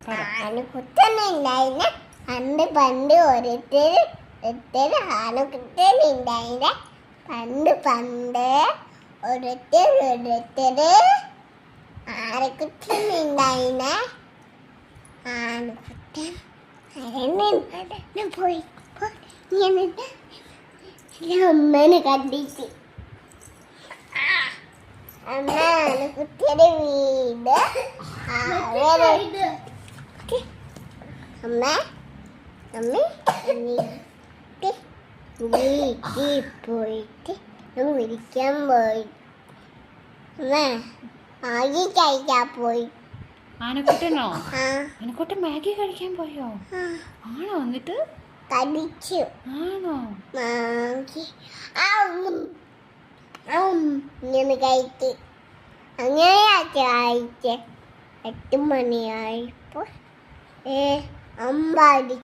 ആനക്കുട്ടനുണ്ടായിന് പണ്ട് ഓരോരുത്തർ ആനക്കുട്ടനുണ്ടായിന് പണ്ട് ഓരോരുത്തർ ആനക്കുട്ടനുണ്ടായിന് ആനക്കുട്ടൻ പോയി അമ്മനെ കണ്ടിട്ട് അമ്മ ആനക്കുട്ടിയുടെ വീട് അമ്മ വീട്ടിൽ പോയിട്ട് വിളിക്കാൻ പോയി അമ്മ മാഗി കഴിക്കാൻ പോയി. ആനക്കുട്ടനോ? ആനക്കുട്ടൻ മാഗി കഴിക്കാൻ പോയോ? ആണോ? എന്നിട്ട് കഴിച്ചു. ആണോ? മാഗി ഇങ്ങനെ കഴിച്ച് അങ്ങനെയാ കഴിച്ച് 8 മണിയായപ്പോൾ അമ്പാടി